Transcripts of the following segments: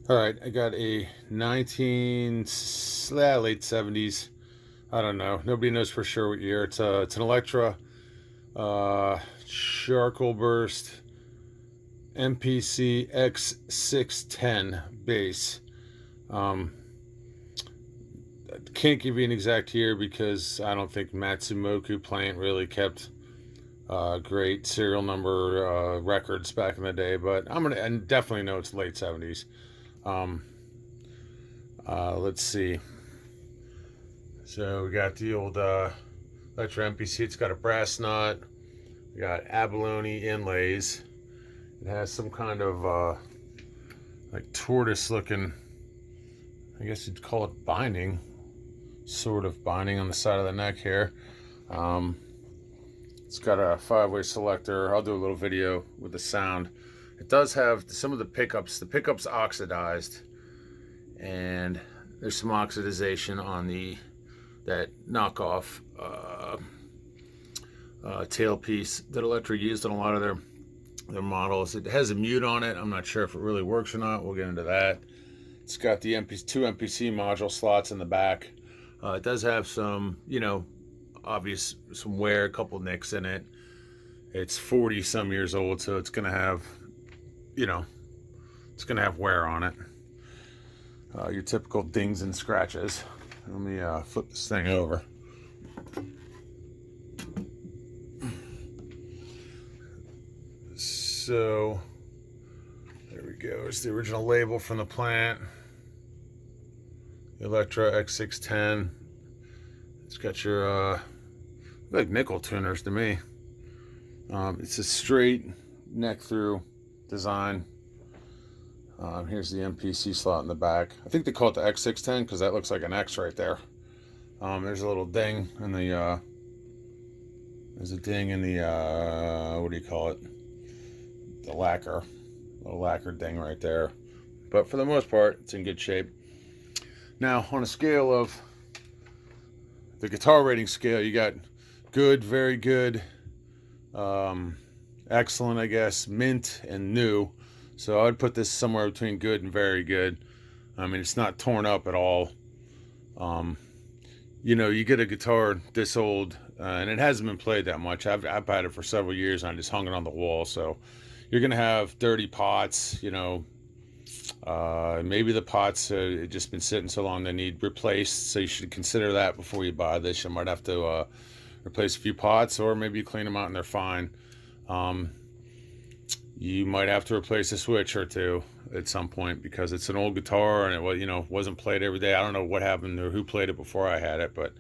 All right, I got a 19 late 70s. I don't know. Nobody knows for sure what year. It's an Electra charcoal burst MPC X610 bass. Um, can't give you an exact year because I don't think Matsumoku plant really kept great serial number records back in the day. But and definitely know it's late 70s. Um, let's see. So we got the old Electra MPC. It's got a brass nut. We got abalone inlays. It has some kind of like tortoise looking, I guess you'd call it binding, sort of binding on the side of the neck here. It's got a 5-way selector. I'll do a little video with the sound. It does have some of the pickups. The pickups oxidized, and there's some oxidization on that knockoff tailpiece that Electra used on a lot of their models. It has a mute on it. I'm not sure if it really works or not. We'll get into that. It's got the two MPC module slots in the back. It does have some, obvious some wear, a couple nicks in it. It's 40 some years old, so it's gonna have, it's gonna have wear on it. Your typical dings and scratches. Let me flip this thing over. So there we go. It's the original label from the plant. Electra X610. It's got your like nickel tuners to me. It's a straight neck through design. Here's the MPC slot in the back. I think they call it the X610 because that looks like an X right there. There's a little ding in the there's a ding in the what do you call it? The lacquer. A little lacquer ding right there. But for the most part, it's in good shape. Now, on a scale of the guitar rating scale, you got good, very good, excellent, I guess, mint, and new. So I'd put this somewhere between good and very good. I mean, it's not torn up at all. You get a guitar this old, and it hasn't been played that much. I've had it for several years, and I just hung it on the wall. So you're gonna have dirty pots, maybe the pots just been sitting so long they need replaced, so you should consider that before you buy this. You might have to replace a few pots, or maybe you clean them out and they're fine. You might have to replace a switch or two at some point because it's an old guitar and it wasn't played every day. I don't know what happened or who played it before I had it, but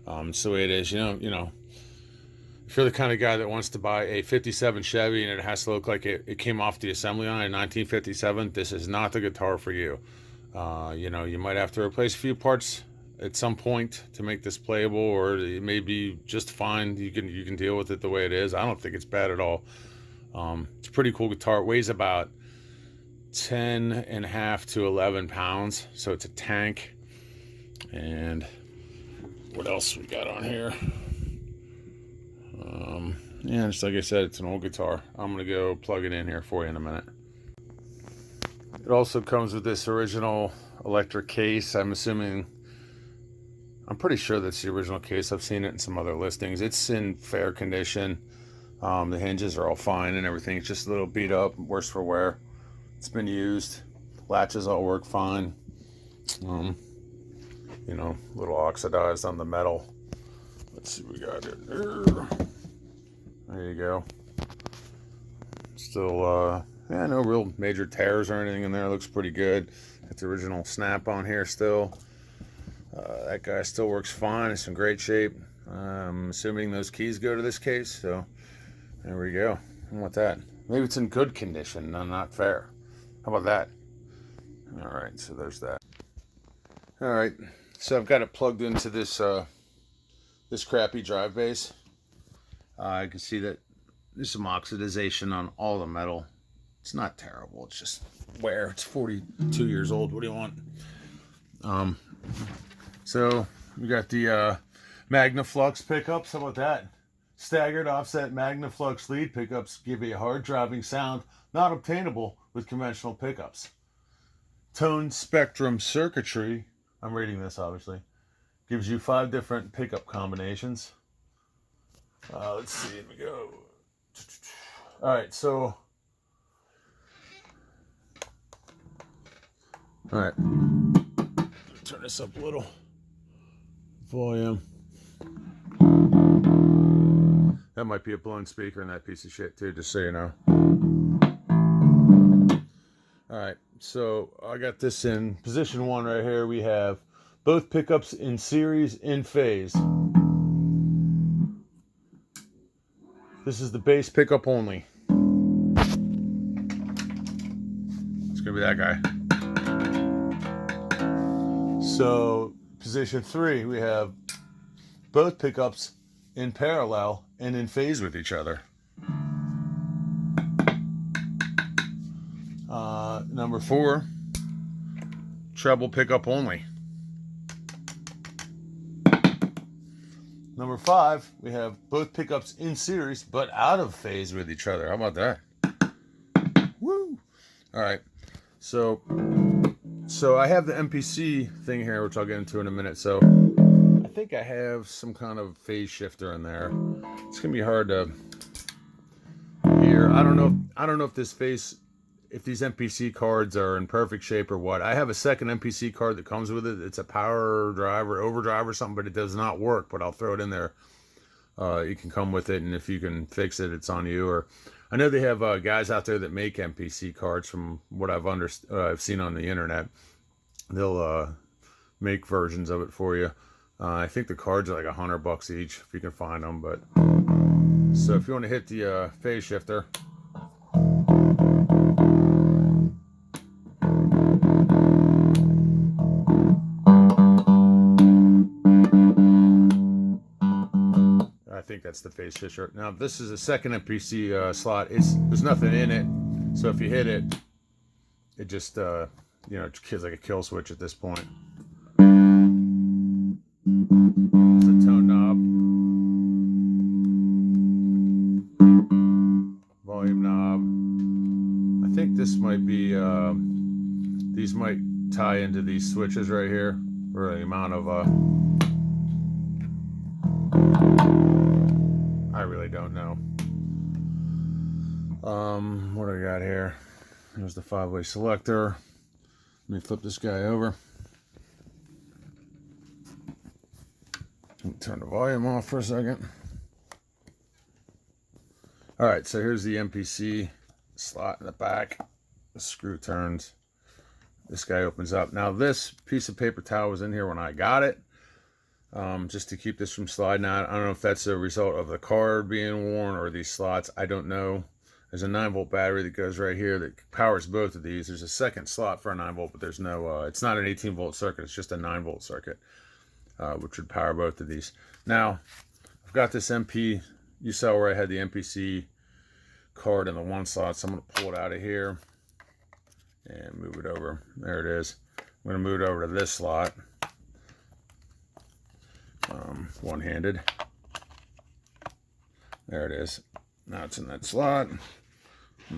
it's the way it is. If you're the kind of guy that wants to buy a 57 Chevy and it has to look like it came off the assembly line in 1957, this is not the guitar for you. You might have to replace a few parts at some point to make this playable, or it may be just fine. You can deal with it the way it is. I don't think it's bad at all. It's a pretty cool guitar. It weighs about 10.5 to 11 pounds, so it's a tank. And what else we got on here? Yeah, just like I said, it's an old guitar. I'm gonna go plug it in here for you in a minute. It also comes with this original electric case. I'm pretty sure that's the original case. I've seen it in some other listings. It's in fair condition. The hinges are all fine and everything. It's just a little beat up, worse for wear. It's been used. Latches all work fine. A little oxidized on the metal. Let's see what we got here. There you go. Still, no real major tears or anything in there. It looks pretty good. Got the original snap on here still. That guy still works fine. It's in great shape. I'm assuming those keys go to this case, so there we go. How about that? Maybe it's in good condition. No, not fair. How about that? All right, so there's that. All right, so I've got it plugged into this this crappy drive bass. I can see that there's some oxidization on all the metal. It's not terrible. It's just wear. It's 42 years old. What do you want? So we got the Magnaflux pickups. How about that? Staggered offset Magnaflux lead pickups give a hard driving sound not obtainable with conventional pickups. tone spectrum circuitry, I'm reading this obviously, gives you 5 different pickup combinations. Let's see, here we go. Alright, so, alright, turn this up a little. Volume. That might be a blown speaker in that piece of shit too, just so you know. Alright, so I got this in position 1 right here. We have both pickups in series, in phase. This is the bass pickup only. It's gonna be that guy. So, position 3, we have both pickups in parallel and in phase with each other. Number 4, treble pickup only. Number 5, we have both pickups in series but out of phase with each other. How about that? Woo! All right, so I have the MPC thing here, which I'll get into in a minute. So I think I have some kind of phase shifter in there. It's gonna be hard to hear. I don't know if this phase, if these MPC cards are in perfect shape or what. I have a second MPC card that comes with it. It's a power drive or overdrive or something, but it does not work. But I'll throw it in there. You can come with it, and if you can fix it, it's on you. Or I know they have guys out there that make MPC cards. From what I've seen on the internet, they'll make versions of it for you. I think the cards are like $100 each if you can find them. But so if you want to hit the phase shifter. I think that's the phase shifter. Now this is a second MPC slot. There's nothing in it, so if you hit it, it just it kills like a kill switch at this point. There's a tone knob, volume knob. I think this might be these might tie into these switches right here, or the amount of I really don't know. What do I got here? There's the 5-way selector. Let me flip this guy over. Turn the volume off for a second. Alright, so here's the MPC slot in the back. The screw turns. This guy opens up. Now this piece of paper towel was in here when I got it. Just to keep this from sliding out. I don't know if that's a result of the card being worn or these slots. I don't know. There's a 9-volt battery that goes right here that powers both of these. There's a second slot for a 9-volt, but there's no, it's not an 18-volt circuit. It's just a 9-volt circuit, which would power both of these. Now, I've got this MP, you saw where I had the MPC card in the one slot, so I'm going to pull it out of here and move it over. There it is. I'm going to move it over to this slot. One-handed. There it is. Now it's in that slot.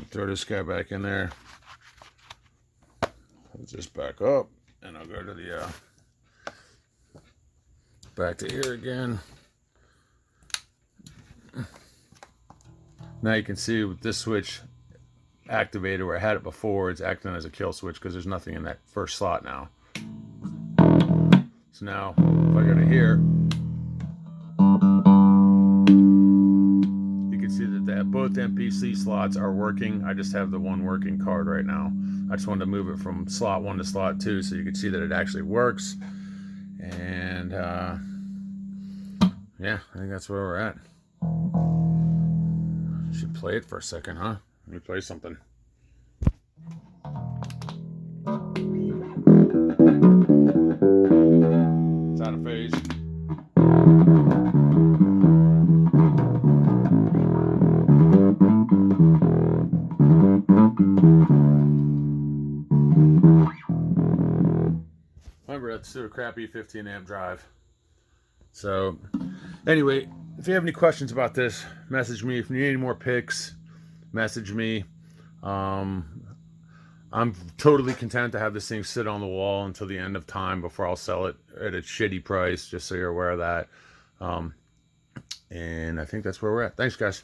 Throw this guy back in there. Put this back up, and I'll go to the back to here again. Now you can see with this switch activated where I had it before, it's acting as a kill switch because there's nothing in that first slot now. So now if I go to here, you can see that both MPC slots are working. I just have the one working card right now. I just wanted to move it from slot 1 to slot 2 so you can see that it actually works. And yeah, I think that's where we're at. Should play it for a second, huh? Let me play something. It's out of phase. Remember, that's a crappy 15 amp drive. So anyway, if you have any questions about this, message me. If you need any more pics, message me. I'm totally content to have this thing sit on the wall until the end of time before I'll sell it at a shitty price, just so you're aware of that. And I think that's where we're at. Thanks, guys.